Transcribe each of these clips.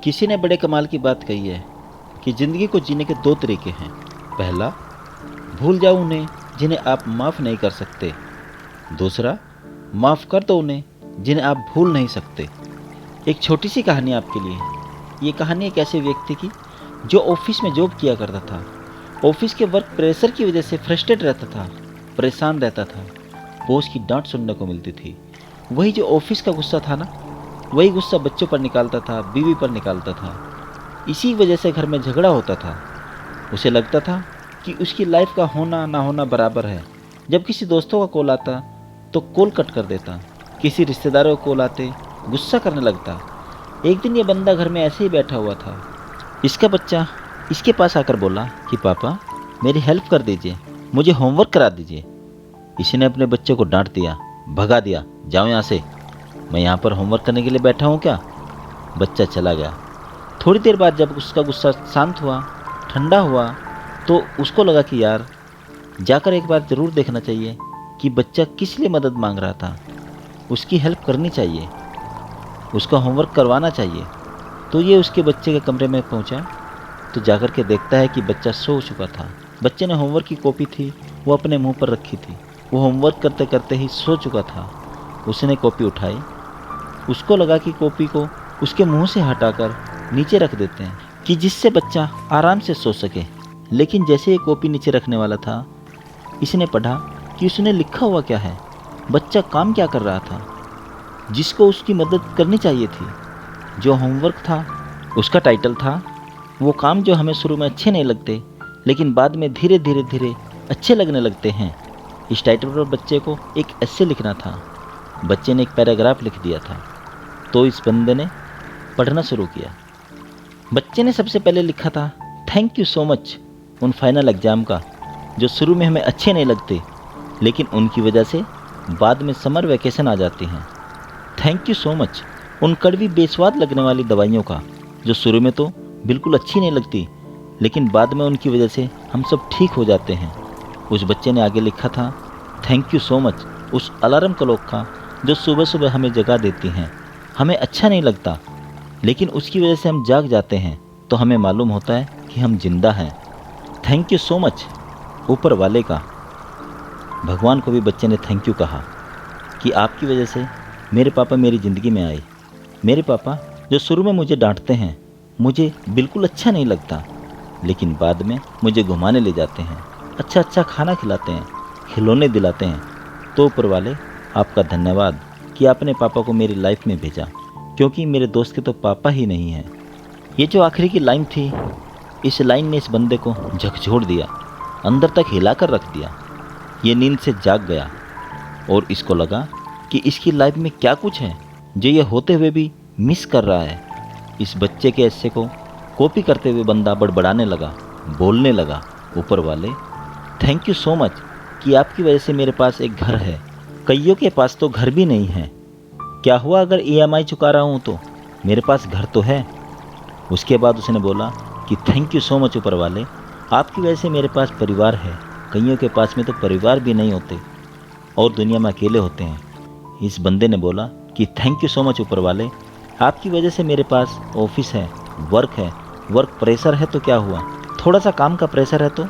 किसी ने बड़े कमाल की बात कही है कि ज़िंदगी को जीने के दो तरीके हैं। पहला, भूल जाओ उन्हें जिन्हें आप माफ़ नहीं कर सकते। दूसरा, माफ़ कर दो उन्हें जिन्हें आप भूल नहीं सकते। एक छोटी सी कहानी आपके लिए। ये कहानी एक ऐसे व्यक्ति की जो ऑफिस में जॉब किया करता था। ऑफिस के वर्क प्रेशर की वजह से फ्रस्ट्रेट रहता था, परेशान रहता था। बॉस की डांट सुनने को मिलती थी। वही जो ऑफिस का गुस्सा था ना, वही गुस्सा बच्चों पर निकालता था, बीवी पर निकालता था। इसी वजह से घर में झगड़ा होता था। उसे लगता था कि उसकी लाइफ का होना ना होना बराबर है। जब किसी दोस्तों का कॉल आता तो कॉल कट कर देता, किसी रिश्तेदारों का कॉल आते गुस्सा करने लगता। एक दिन ये बंदा घर में ऐसे ही बैठा हुआ था। इसका बच्चा इसके पास आकर बोला कि पापा मेरी हेल्प कर दीजिए, मुझे होमवर्क करा दीजिए। इसने अपने बच्चे को डांट दिया, भगा दिया, जाओ यहाँ से, मैं यहाँ पर होमवर्क करने के लिए बैठा हूँ क्या। बच्चा चला गया। थोड़ी देर बाद जब उसका गुस्सा शांत हुआ, ठंडा हुआ, तो उसको लगा कि यार जाकर एक बार ज़रूर देखना चाहिए कि बच्चा किस लिए मदद मांग रहा था। उसकी हेल्प करनी चाहिए, उसका होमवर्क करवाना चाहिए। तो ये उसके बच्चे के कमरे में पहुंचा तो जाकर के देखता है कि बच्चा सो चुका था। बच्चे ने होमवर्क की कॉपी थी वो अपने मुंह पर रखी थी। वो होमवर्क करते करते ही सो चुका था। उसने कॉपी उठाई। उसको लगा कि कॉपी को उसके मुंह से हटाकर नीचे रख देते हैं कि जिससे बच्चा आराम से सो सके। लेकिन जैसे ये कॉपी नीचे रखने वाला था, इसने पढ़ा कि उसने लिखा हुआ क्या है। बच्चा काम क्या कर रहा था जिसको उसकी मदद करनी चाहिए थी। जो होमवर्क था उसका टाइटल था वो काम जो हमें शुरू में अच्छे नहीं लगते लेकिन बाद में धीरे धीरे अच्छे लगने लगते हैं। इस टाइटल पर बच्चे को एक एस्से लिखना था। बच्चे ने एक पैराग्राफ लिख दिया था। तो इस बंदे ने पढ़ना शुरू किया। बच्चे ने सबसे पहले लिखा था थैंक यू सो मच उन फाइनल एग्ज़ाम का जो शुरू में हमें अच्छे नहीं लगते लेकिन उनकी वजह से बाद में समर वैकेशन आ जाती हैं। थैंक यू सो मच उन कड़वी बेस्वाद लगने वाली दवाइयों का जो शुरू में तो बिल्कुल अच्छी नहीं लगती लेकिन बाद में उनकी वजह से हम सब ठीक हो जाते हैं। उस बच्चे ने आगे लिखा था थैंक यू सो मच उस अलार्म क्लॉक का जो सुबह सुबह हमें जगा देती हैं। हमें अच्छा नहीं लगता लेकिन उसकी वजह से हम जाग जाते हैं तो हमें मालूम होता है कि हम जिंदा हैं। थैंक यू सो मच ऊपर वाले का। भगवान को भी बच्चे ने थैंक यू कहा कि आपकी वजह से मेरे पापा मेरी ज़िंदगी में आए। मेरे पापा जो शुरू में मुझे डांटते हैं, मुझे बिल्कुल अच्छा नहीं लगता लेकिन बाद में मुझे घुमाने ले जाते हैं, अच्छा अच्छा खाना खिलाते हैं, खिलौने दिलाते हैं। तो ऊपर वाले आपका धन्यवाद कि आपने पापा को मेरी लाइफ में भेजा क्योंकि मेरे दोस्त के तो पापा ही नहीं हैं। ये जो आखिरी की लाइन थी, इस लाइन ने इस बंदे को झकझोर दिया, अंदर तक हिला कर रख दिया। ये नींद से जाग गया और इसको लगा कि इसकी लाइफ में क्या कुछ है जो ये होते हुए भी मिस कर रहा है। इस बच्चे के ऐसे को कॉपी करते हुए बंदा बड़बड़ाने लगा, बोलने लगा, ऊपर वाले थैंक यू सो मच कि आपकी वजह से मेरे पास एक घर है, कईयों के पास तो घर भी नहीं है। क्या हुआ अगर EMI चुका रहा हूँ तो मेरे पास घर तो है। उसके बाद उसने बोला कि थैंक यू सो मच ऊपर वाले, आपकी वजह से मेरे पास परिवार है, कईयों के पास में तो परिवार भी नहीं होते और दुनिया में अकेले होते हैं। इस बंदे ने बोला कि थैंक यू सो मच ऊपर वाले, आपकी वजह से मेरे पास ऑफिस है, वर्क प्रेशर है तो क्या हुआ, थोड़ा सा काम का प्रेशर है तो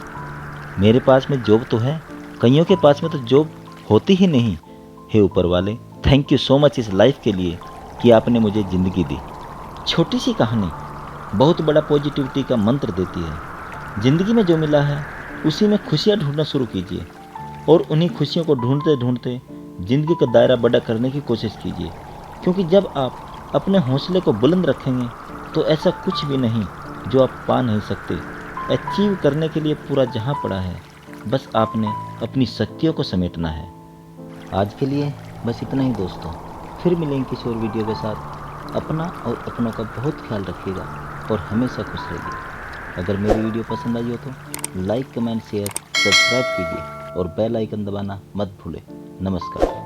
मेरे पास में जॉब तो है, कईयों के पास में तो जॉब होती ही नहीं। हे ऊपर वाले, थैंक यू सो मच इस लाइफ के लिए कि आपने मुझे ज़िंदगी दी। छोटी सी कहानी बहुत बड़ा पॉजिटिविटी का मंत्र देती है। ज़िंदगी में जो मिला है उसी में खुशियाँ ढूंढना शुरू कीजिए और उन्हीं खुशियों को ढूंढते ढूंढते ज़िंदगी का दायरा बड़ा करने की कोशिश कीजिए क्योंकि जब आप अपने हौसले को बुलंद रखेंगे तो ऐसा कुछ भी नहीं जो आप पा नहीं सकते। अचीव करने के लिए पूरा जहां पड़ा है, बस आपने अपनी शक्तियों को समेटना है। आज के लिए बस इतना ही दोस्तों, फिर मिलेंगे किसी और वीडियो के साथ। अपना और अपनों का बहुत ख्याल रखिएगा और हमेशा खुश रहिए। अगर मेरी वीडियो पसंद आई हो तो लाइक, कमेंट, शेयर, सब्सक्राइब कीजिए और बेल आइकन दबाना मत भूलें। नमस्कार।